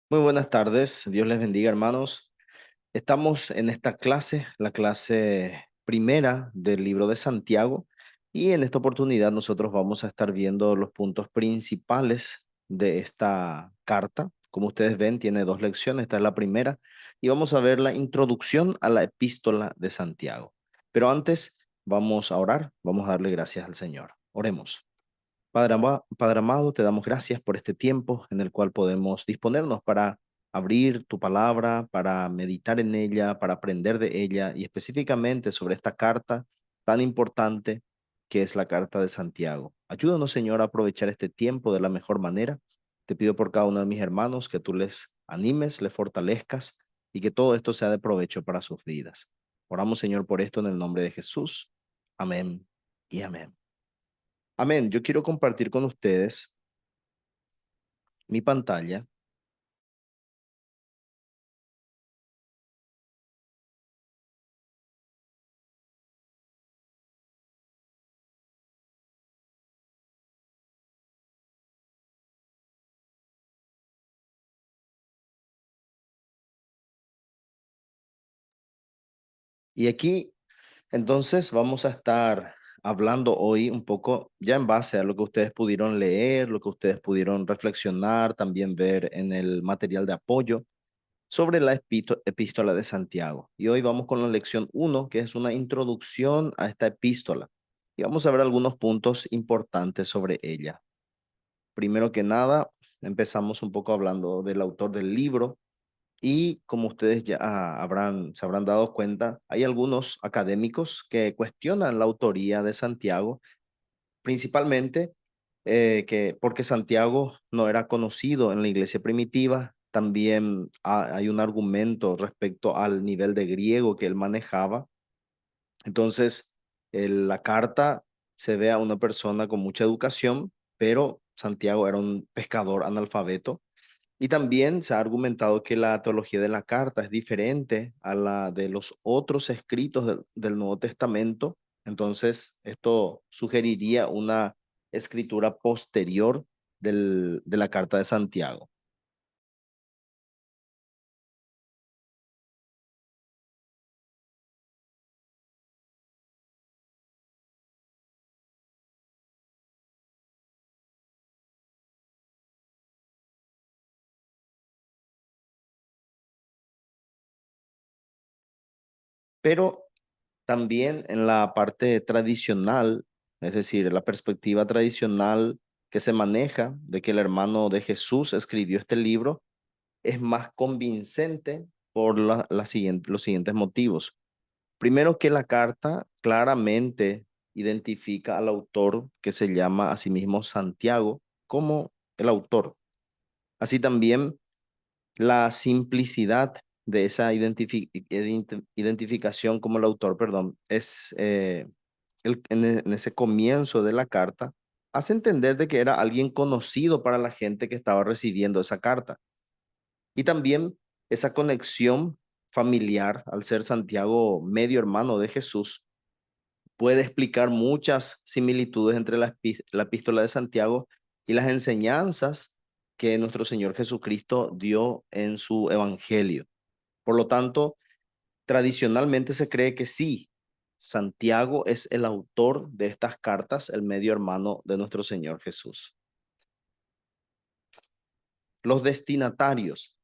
Muy buenas tardes, Dios les bendiga, hermanos. Estamos en esta clase, la clase primera del libro de Santiago, y en esta oportunidad nosotros vamos a estar viendo los puntos principales de esta carta. Como ustedes ven, tiene dos lecciones, esta es la primera, y vamos a ver la introducción a la epístola de Santiago. Pero antes vamos a orar, vamos a darle gracias al Señor. Oremos. Padre amado, te damos gracias por este tiempo en el cual podemos disponernos para abrir tu palabra, para meditar en ella, para aprender de ella y específicamente sobre esta carta tan importante que es la carta de Santiago. Ayúdanos, Señor, a aprovechar este tiempo de la mejor manera. Te pido por cada uno de mis hermanos que tú les animes, les fortalezcas y que todo esto sea de provecho para sus vidas. Oramos, Señor, por esto en el nombre de Jesús. Amén y amén. Amén. Yo quiero compartir con ustedes mi pantalla. Y aquí, entonces, vamos a estar hablando hoy un poco ya en base a lo que ustedes pudieron leer, lo que ustedes pudieron reflexionar, también ver en el material de apoyo sobre la epístola de Santiago. Y hoy vamos con la lección uno, que es una introducción a esta epístola. Y vamos a ver algunos puntos importantes sobre ella. Primero que nada, empezamos un poco hablando del autor del libro. Y como ustedes ya se habrán dado cuenta, hay algunos académicos que cuestionan la autoría de Santiago, principalmente porque Santiago no era conocido en la iglesia primitiva. También hay un argumento respecto al nivel de griego que él manejaba. Entonces, la carta se ve a una persona con mucha educación, pero Santiago era un pescador analfabeto. Y también se ha argumentado que la teología de la carta es diferente a la de los otros escritos del Nuevo Testamento. Entonces, esto sugeriría una escritura posterior de la carta de Santiago. Pero también en la parte tradicional, es decir, la perspectiva tradicional que se maneja de que el hermano de Jesús escribió este libro, es más convincente por los siguientes motivos. Primero, que la carta claramente identifica al autor, que se llama a sí mismo Santiago, como el autor. Así también la simplicidad de esa identificación como el autor, perdón, es en ese comienzo de la carta, hace entender de que era alguien conocido para la gente que estaba recibiendo esa carta. Y también esa conexión familiar, al ser Santiago medio hermano de Jesús, puede explicar muchas similitudes entre la epístola de Santiago y las enseñanzas que nuestro Señor Jesucristo dio en su evangelio. Por lo tanto, tradicionalmente se cree que sí, Santiago es el autor de estas cartas, el medio hermano de nuestro Señor Jesús. Los destinatarios.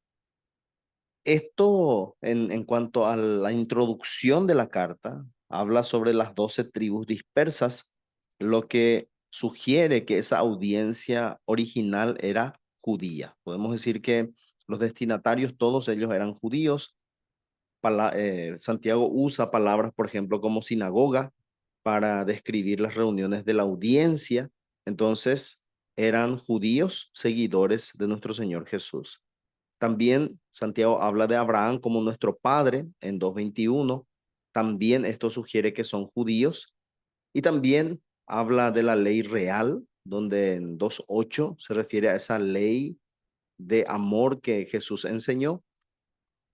Esto en cuanto a la introducción de la carta, habla sobre las 12 tribus dispersas, lo que sugiere que esa audiencia original era judía. Podemos decir que los destinatarios, todos ellos eran judíos. Santiago usa palabras, por ejemplo, como sinagoga para describir las reuniones de la audiencia. Entonces, eran judíos seguidores de nuestro Señor Jesús. También Santiago habla de Abraham como nuestro padre en 2:21. También esto sugiere que son judíos. Y también habla de la ley real, donde en 2:8 se refiere a esa ley de amor que Jesús enseñó,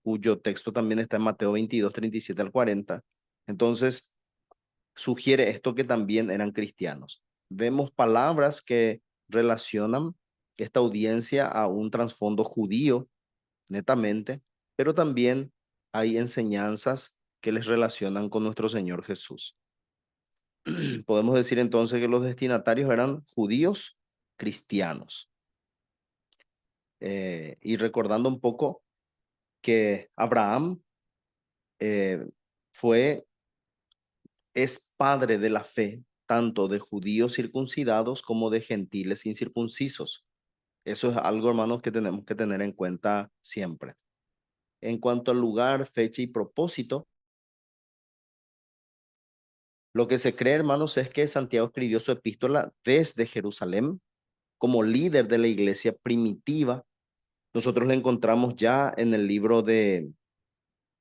cuyo texto también está en Mateo 22:37 al 40. Entonces, sugiere esto que también eran cristianos. Vemos palabras que relacionan esta audiencia a un trasfondo judío. netamente, pero también hay enseñanzas que les relacionan con nuestro Señor Jesús. Podemos decir entonces que los destinatarios eran judíos cristianos. Y recordando un poco que Abraham eh, fue, es padre de la fe, tanto de judíos circuncidados como de gentiles incircuncisos. Eso es algo, hermanos, que tenemos que tener en cuenta siempre. En cuanto al lugar, fecha y propósito, lo que se cree, hermanos, es que Santiago escribió su epístola desde Jerusalén como líder de la iglesia primitiva. Nosotros le encontramos ya en el libro de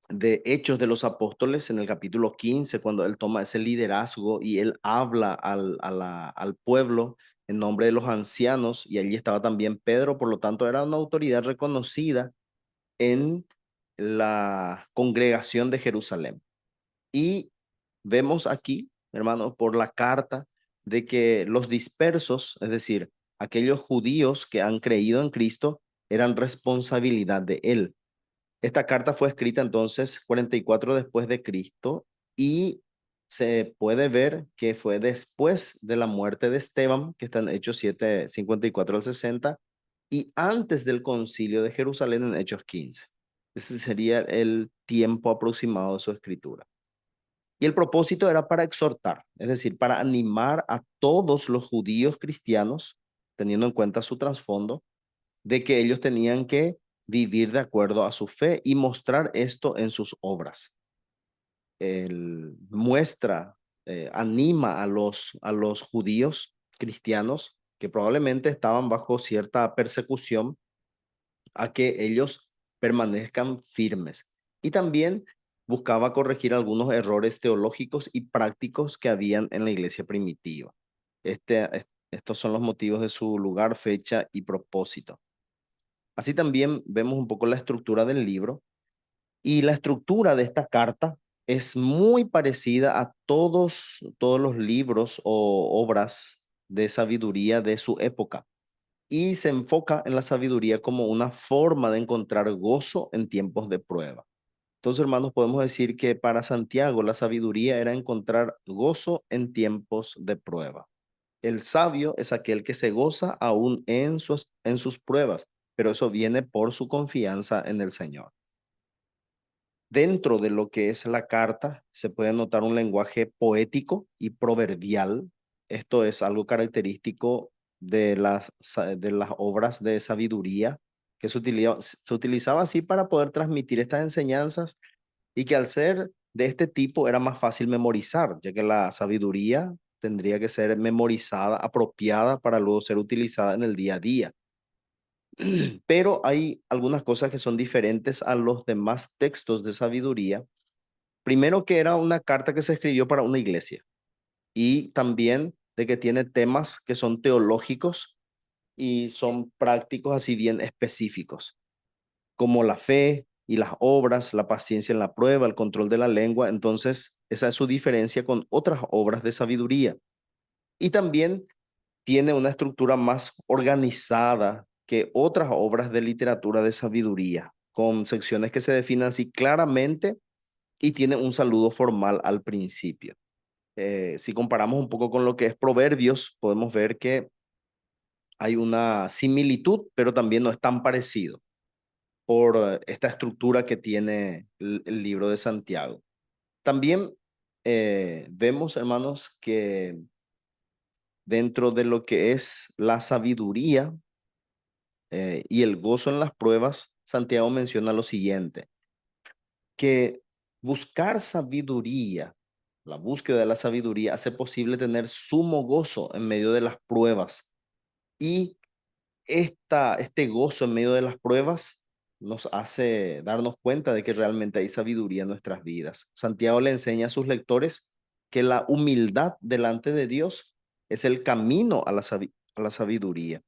Hechos de los Apóstoles, en el capítulo 15, cuando él toma ese liderazgo y él habla al pueblo en nombre de los ancianos, y allí estaba también Pedro, por lo tanto era una autoridad reconocida en la congregación de Jerusalén. Y vemos aquí, hermanos, por la carta de que los dispersos, es decir, aquellos judíos que han creído en Cristo, eran responsabilidad de él. Esta carta fue escrita entonces 44 después de Cristo y se puede ver que fue después de la muerte de Esteban, que está en Hechos 7, 54 al 60, y antes del concilio de Jerusalén en Hechos 15. Ese sería el tiempo aproximado de su escritura. Y el propósito era para exhortar, es decir, para animar a todos los judíos cristianos, teniendo en cuenta su trasfondo, de que ellos tenían que vivir de acuerdo a su fe y mostrar esto en sus obras. Él muestra, anima a los judíos cristianos que probablemente estaban bajo cierta persecución a que ellos permanezcan firmes. Y también buscaba corregir algunos errores teológicos y prácticos que habían en la iglesia primitiva. Estos son los motivos de su lugar, fecha y propósito. Así también vemos un poco la estructura del libro, y la estructura de esta carta es muy parecida a todos los libros o obras de sabiduría de su época, y se enfoca en la sabiduría como una forma de encontrar gozo en tiempos de prueba. Entonces, hermanos, podemos decir que para Santiago la sabiduría era encontrar gozo en tiempos de prueba. El sabio es aquel que se goza aún en sus pruebas, pero eso viene por su confianza en el Señor. Dentro de lo que es la carta se puede notar un lenguaje poético y proverbial. Esto es algo característico de las obras de sabiduría que se utilizaba así para poder transmitir estas enseñanzas, y que al ser de este tipo era más fácil memorizar, ya que la sabiduría tendría que ser memorizada, apropiada para luego ser utilizada en el día a día. Pero hay algunas cosas que son diferentes a los demás textos de sabiduría. Primero, que era una carta que se escribió para una iglesia, y también de que tiene temas que son teológicos y son prácticos así bien específicos, como la fe y las obras, la paciencia en la prueba, el control de la lengua. Entonces, esa es su diferencia con otras obras de sabiduría. Y también tiene una estructura más organizada que otras obras de literatura de sabiduría, con secciones que se definen así claramente y tiene un saludo formal al principio. Si comparamos un poco con lo que es Proverbios, podemos ver que hay una similitud, pero también no es tan parecido por esta estructura que tiene el libro de Santiago. También vemos, hermanos, que dentro de lo que es la sabiduría y el gozo en las pruebas, Santiago menciona lo siguiente, que buscar sabiduría, la búsqueda de la sabiduría hace posible tener sumo gozo en medio de las pruebas. Y este gozo en medio de las pruebas nos hace darnos cuenta de que realmente hay sabiduría en nuestras vidas. Santiago le enseña a sus lectores que la humildad delante de Dios es el camino a a la sabiduría.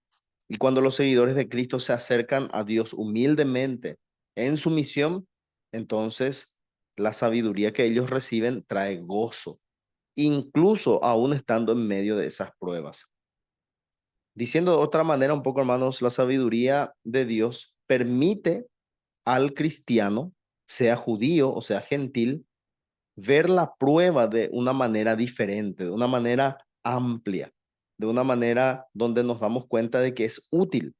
Y cuando los seguidores de Cristo se acercan a Dios humildemente en su misión, entonces la sabiduría que ellos reciben trae gozo, incluso aún estando en medio de esas pruebas. Diciendo de otra manera un poco, hermanos, la sabiduría de Dios permite al cristiano, sea judío o sea gentil, ver la prueba de una manera diferente, de una manera amplia, de una manera donde nos damos cuenta de que es útil.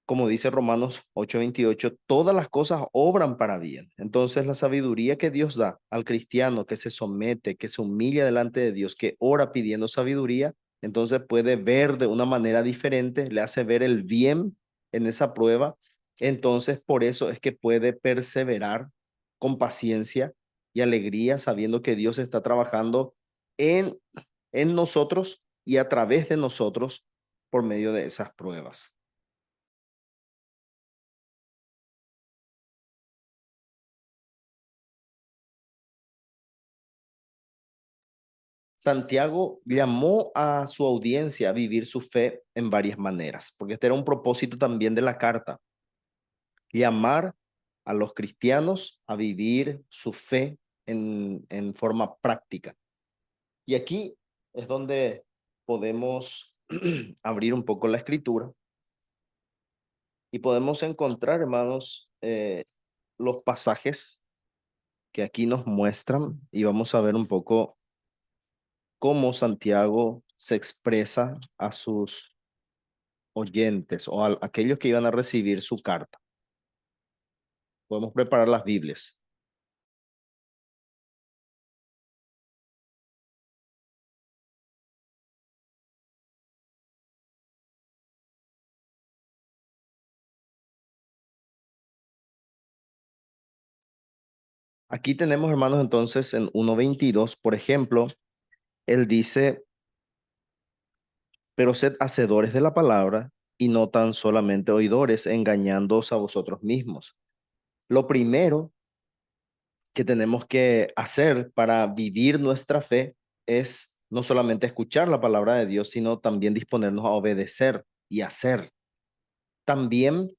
Como dice Romanos 8:28, todas las cosas obran para bien. Entonces la sabiduría que Dios da al cristiano que se somete, que se humilla delante de Dios, que ora pidiendo sabiduría, entonces puede ver de una manera diferente, le hace ver el bien en esa prueba. Entonces por eso es que puede perseverar con paciencia y alegría, sabiendo que Dios está trabajando en, en nosotros y a través de nosotros por medio de esas pruebas. Santiago llamó a su audiencia a vivir su fe en varias maneras, porque este era un propósito también de la carta, llamar a los cristianos a vivir su fe en forma práctica. Y aquí es donde podemos abrir un poco la escritura y podemos encontrar, hermanos, los pasajes que aquí nos muestran y vamos a ver un poco cómo Santiago se expresa a sus oyentes o a aquellos que iban a recibir su carta. Podemos preparar las Biblias. Aquí tenemos, hermanos, entonces en 1:22, por ejemplo, él dice, pero sed hacedores de la palabra y no tan solamente oidores, engañándoos a vosotros mismos. Lo primero que tenemos que hacer para vivir nuestra fe es no solamente escuchar la palabra de Dios, sino también disponernos a obedecer y hacer. También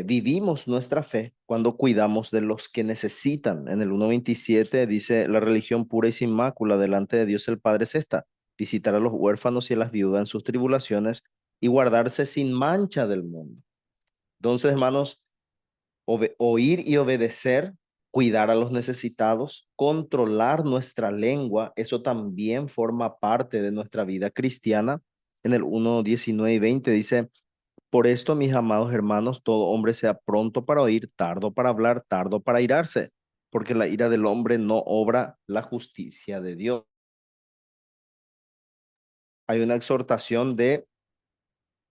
vivimos nuestra fe cuando cuidamos de los que necesitan. En el 1:27 dice, la religión pura y sin mácula delante de Dios el Padre es esta, visitar a los huérfanos y a las viudas en sus tribulaciones y guardarse sin mancha del mundo. Entonces, hermanos, oír y obedecer, cuidar a los necesitados, controlar nuestra lengua, eso también forma parte de nuestra vida cristiana. En el 1:19 y 20 dice, por esto, mis amados hermanos, todo hombre sea pronto para oír, tardo para hablar, tardo para irarse, porque la ira del hombre no obra la justicia de Dios. Hay una exhortación de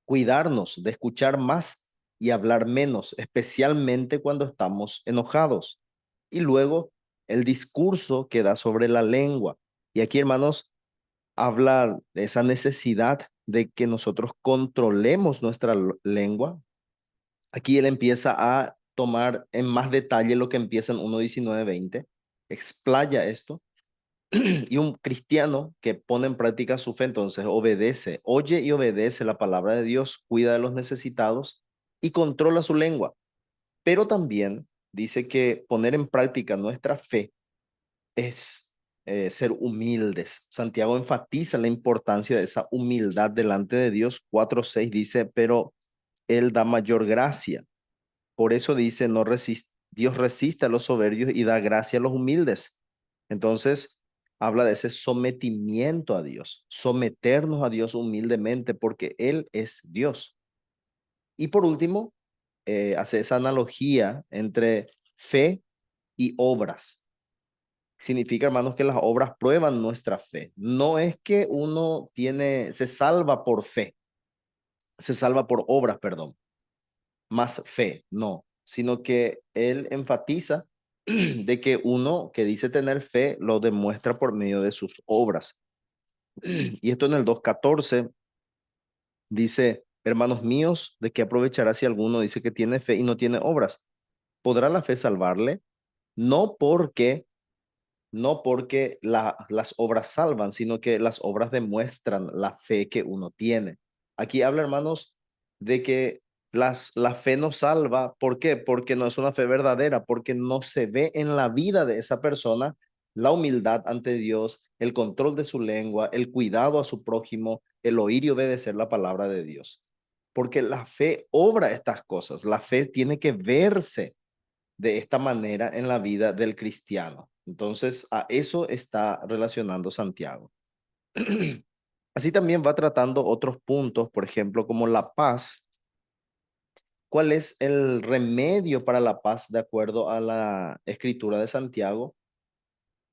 cuidarnos, de escuchar más y hablar menos, especialmente cuando estamos enojados. Y luego el discurso que da sobre la lengua. Y aquí, hermanos, habla de esa necesidad de que nosotros controlemos nuestra lengua. Aquí él empieza a tomar en más detalle lo que empieza en 1:19-20, explaya esto, y un cristiano que pone en práctica su fe, entonces obedece, oye y obedece la palabra de Dios, cuida de los necesitados y controla su lengua. Pero también dice que poner en práctica nuestra fe es ser humildes. Santiago enfatiza la importancia de esa humildad delante de Dios. 4:6 dice, pero él da mayor gracia. Por eso dice, no resiste, Dios resiste a los soberbios y da gracia a los humildes. Entonces, habla de ese sometimiento a Dios, someternos a Dios humildemente porque Él es Dios. Y por último, hace esa analogía entre fe y obras. Significa, hermanos, que las obras prueban nuestra fe. No es que uno se salva por fe, se salva por obras, perdón. Más fe, no, sino que él enfatiza de que uno que dice tener fe lo demuestra por medio de sus obras. Y esto en el 2:14 dice, hermanos míos, ¿de qué aprovechará si alguno dice que tiene fe y no tiene obras? ¿Podrá la fe salvarle? No porque las obras salvan, sino que las obras demuestran la fe que uno tiene. Aquí habla, hermanos, de que la fe no salva. ¿Por qué? Porque no es una fe verdadera, porque no se ve en la vida de esa persona la humildad ante Dios, el control de su lengua, el cuidado a su prójimo, el oír y obedecer la palabra de Dios. porque la fe obra estas cosas. La fe tiene que verse de esta manera en la vida del cristiano. Entonces, a eso está relacionando Santiago. Así también va tratando otros puntos, por ejemplo, como la paz. ¿Cuál es el remedio para la paz de acuerdo a la escritura de Santiago?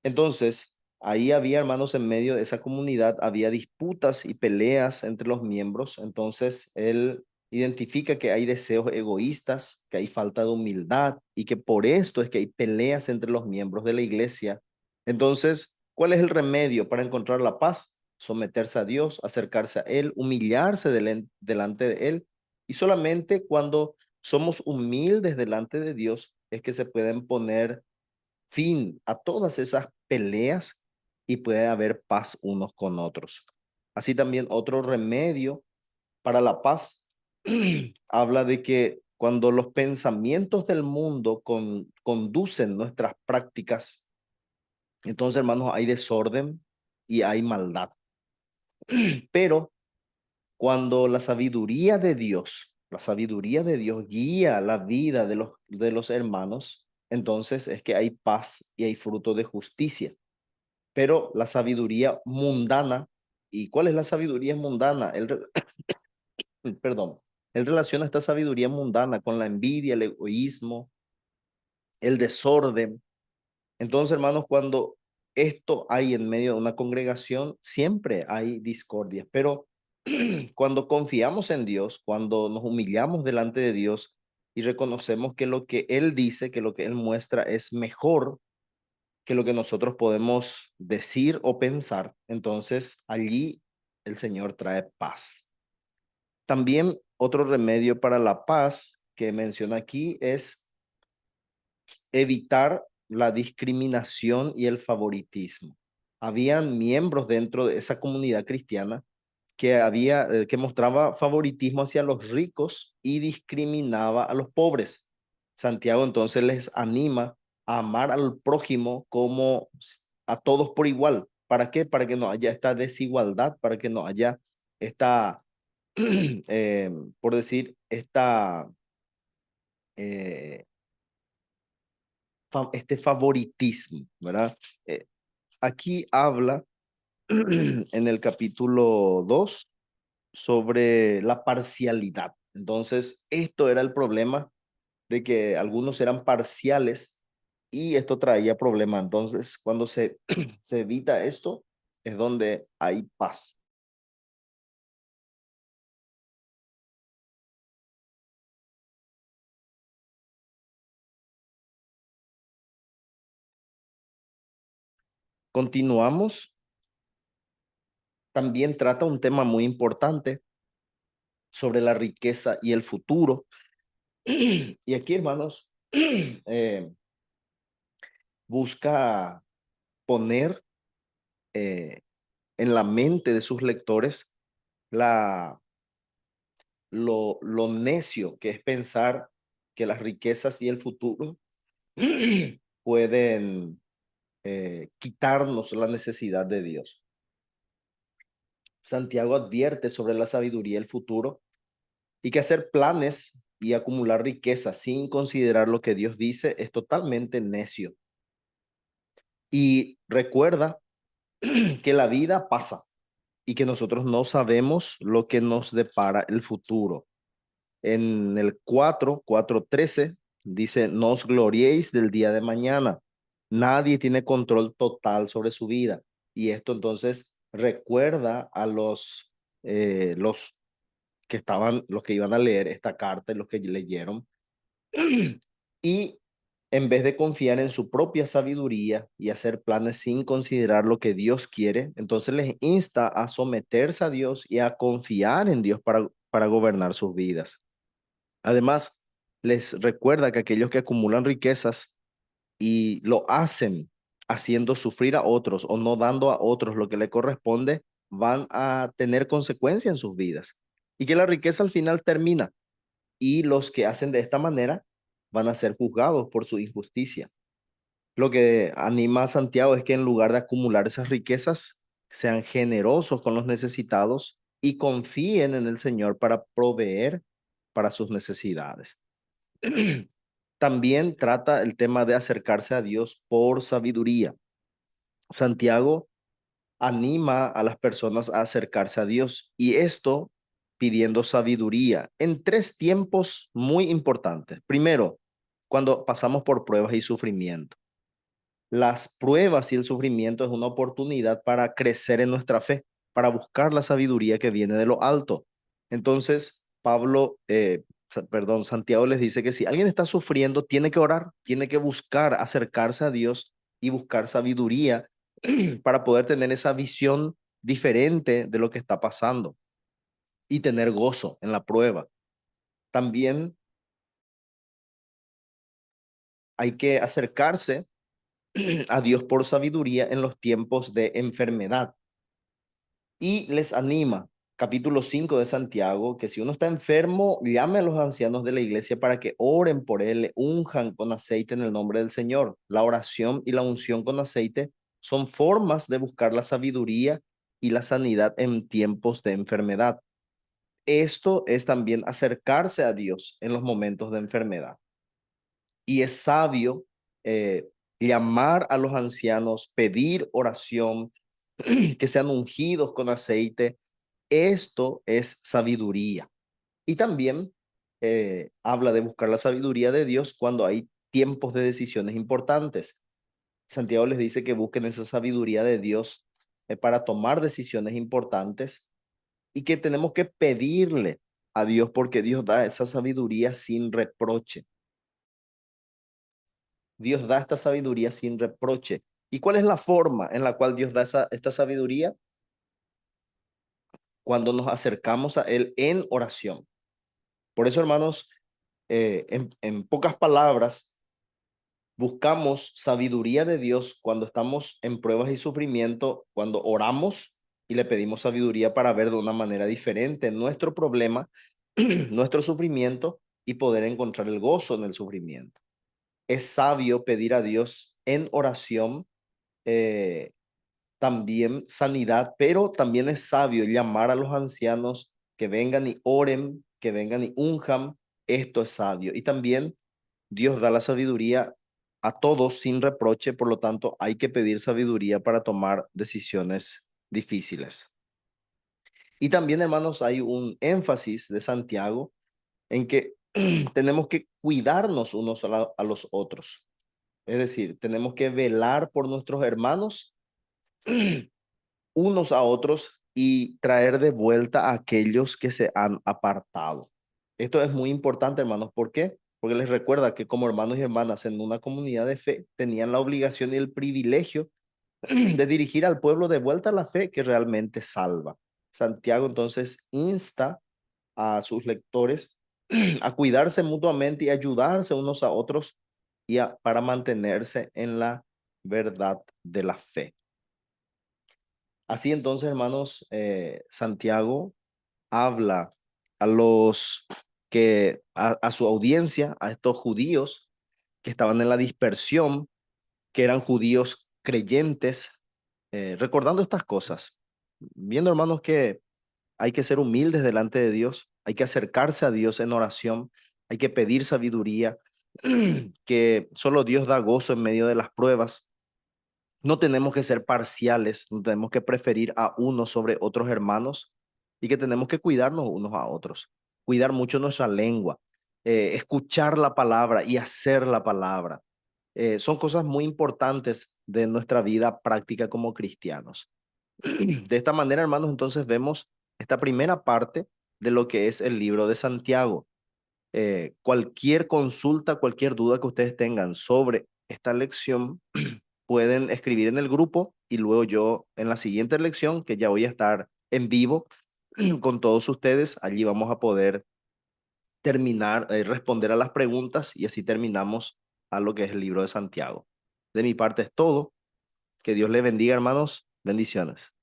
Entonces, ahí había, hermanos, en medio de esa comunidad, había disputas y peleas entre los miembros. Entonces, él identifica que hay deseos egoístas, que hay falta de humildad y que por esto es que hay peleas entre los miembros de la iglesia. Entonces, ¿cuál es el remedio para encontrar la paz? Someterse a Dios, acercarse a Él, humillarse delante de Él. Y solamente cuando somos humildes delante de Dios es que se pueden poner fin a todas esas peleas y puede haber paz unos con otros. Así también otro remedio para la paz habla de que cuando los pensamientos del mundo conducen nuestras prácticas, entonces, hermanos, hay desorden y hay maldad. Pero cuando la sabiduría de Dios guía la vida de los hermanos, entonces es que hay paz y hay fruto de justicia. Pero la sabiduría mundana, ¿y cuál es la sabiduría mundana? Perdón, él relaciona esta sabiduría mundana con la envidia, el egoísmo, el desorden. Entonces, hermanos, cuando esto hay en medio de una congregación, siempre hay discordia, pero cuando confiamos en Dios, cuando nos humillamos delante de Dios y reconocemos que lo que Él dice, que lo que Él muestra es mejor que lo que nosotros podemos decir o pensar, entonces allí el Señor trae paz. También otro remedio para la paz que menciona aquí es evitar la discriminación y el favoritismo. Habían miembros dentro de esa comunidad cristiana que mostraba favoritismo hacia los ricos y discriminaba a los pobres. Santiago entonces les anima a amar al prójimo como a todos por igual. ¿Para qué? Para que no haya esta desigualdad, para que no haya esta, eh, por decir, esta, eh, este favoritismo, ¿verdad? Aquí habla en el capítulo 2 sobre la parcialidad. Entonces, esto era el problema de que algunos eran parciales y esto traía problemas. Entonces, cuando se evita esto, es donde hay paz. Continuamos. También trata un tema muy importante sobre la riqueza y el futuro. Y aquí, hermanos, busca poner eh, en la mente de sus lectores la, lo necio que es pensar que las riquezas y el futuro pueden quitarnos la necesidad de Dios. Santiago advierte sobre la sabiduría y el futuro y que hacer planes y acumular riqueza sin considerar lo que Dios dice es totalmente necio. Y recuerda que la vida pasa y que nosotros no sabemos lo que nos depara el futuro. En el 4:13 dice, no os gloriéis del día de mañana. Nadie tiene control total sobre su vida. Y esto entonces recuerda a los que estaban, los que iban a leer esta carta y los que leyeron. Y en vez de confiar en su propia sabiduría y hacer planes sin considerar lo que Dios quiere, entonces les insta a someterse a Dios y a confiar en Dios para gobernar sus vidas. Además, les recuerda que aquellos que acumulan riquezas y lo hacen haciendo sufrir a otros o no dando a otros lo que le corresponde, van a tener consecuencias en sus vidas. Y que la riqueza al final termina y los que hacen de esta manera van a ser juzgados por su injusticia. Lo que anima a Santiago es que en lugar de acumular esas riquezas, sean generosos con los necesitados y confíen en el Señor para proveer para sus necesidades. También trata el tema de acercarse a Dios por sabiduría. Santiago anima a las personas a acercarse a Dios y esto pidiendo sabiduría en tres tiempos muy importantes. Primero, cuando pasamos por pruebas y sufrimiento. Las pruebas y el sufrimiento es una oportunidad para crecer en nuestra fe, para buscar la sabiduría que viene de lo alto. Entonces, Santiago les dice que si alguien está sufriendo, tiene que orar, tiene que buscar acercarse a Dios y buscar sabiduría para poder tener esa visión diferente de lo que está pasando y tener gozo en la prueba. También hay que acercarse a Dios por sabiduría en los tiempos de enfermedad. Y les anima, capítulo 5 de Santiago, que si uno está enfermo, llame a los ancianos de la iglesia para que oren por él, le unjan con aceite en el nombre del Señor. La oración y la unción con aceite son formas de buscar la sabiduría y la sanidad en tiempos de enfermedad. Esto es también acercarse a Dios en los momentos de enfermedad. Y es sabio eh, llamar a los ancianos, pedir oración, que sean ungidos con aceite. Esto es sabiduría. Y también habla de buscar la sabiduría de Dios cuando hay tiempos de decisiones importantes. Santiago les dice que busquen esa sabiduría de Dios para tomar decisiones importantes y que tenemos que pedirle a Dios porque Dios da esa sabiduría sin reproche. Dios da esta sabiduría sin reproche. ¿Y cuál es la forma en la cual Dios da esta sabiduría? Cuando nos acercamos a Él en oración. Por eso, hermanos, en pocas palabras, buscamos sabiduría de Dios cuando estamos en pruebas y sufrimiento, cuando oramos y le pedimos sabiduría para ver de una manera diferente nuestro problema, nuestro sufrimiento y poder encontrar el gozo en el sufrimiento. Es sabio pedir a Dios en oración eh, también sanidad, pero también es sabio llamar a los ancianos que vengan y oren, que vengan y unjan. Esto es sabio. Y también Dios da la sabiduría a todos sin reproche, por lo tanto hay que pedir sabiduría para tomar decisiones difíciles. Y también, hermanos, hay un énfasis de Santiago en que tenemos que cuidarnos unos a los otros. Es decir, tenemos que velar por nuestros hermanos unos a otros y traer de vuelta a aquellos que se han apartado. Esto es muy importante, hermanos. ¿Por qué? Porque les recuerda que como hermanos y hermanas en una comunidad de fe tenían la obligación y el privilegio de dirigir al pueblo de vuelta a la fe que realmente salva. Santiago entonces insta a sus lectores a cuidarse mutuamente y ayudarse unos a otros para mantenerse en la verdad de la fe. Así entonces, hermanos, Santiago habla a los a su audiencia, a estos judíos que estaban en la dispersión, que eran judíos creyentes, recordando estas cosas, viendo, hermanos, que hay que ser humildes delante de Dios, hay que acercarse a Dios en oración, hay que pedir sabiduría, que solo Dios da gozo en medio de las pruebas. No tenemos que ser parciales, no tenemos que preferir a unos sobre otros hermanos y que tenemos que cuidarnos unos a otros, cuidar mucho nuestra lengua, escuchar la palabra y hacer la palabra. Son cosas muy importantes de nuestra vida práctica como cristianos. De esta manera, hermanos, entonces vemos esta primera parte de lo que es el libro de Santiago. Cualquier consulta, cualquier duda que ustedes tengan sobre esta lección, pueden escribir en el grupo y luego yo en la siguiente lección, que ya voy a estar en vivo con todos ustedes, allí vamos a poder terminar, responder a las preguntas y así terminamos a lo que es el libro de Santiago. De mi parte es todo. Que Dios les bendiga, hermanos. Bendiciones.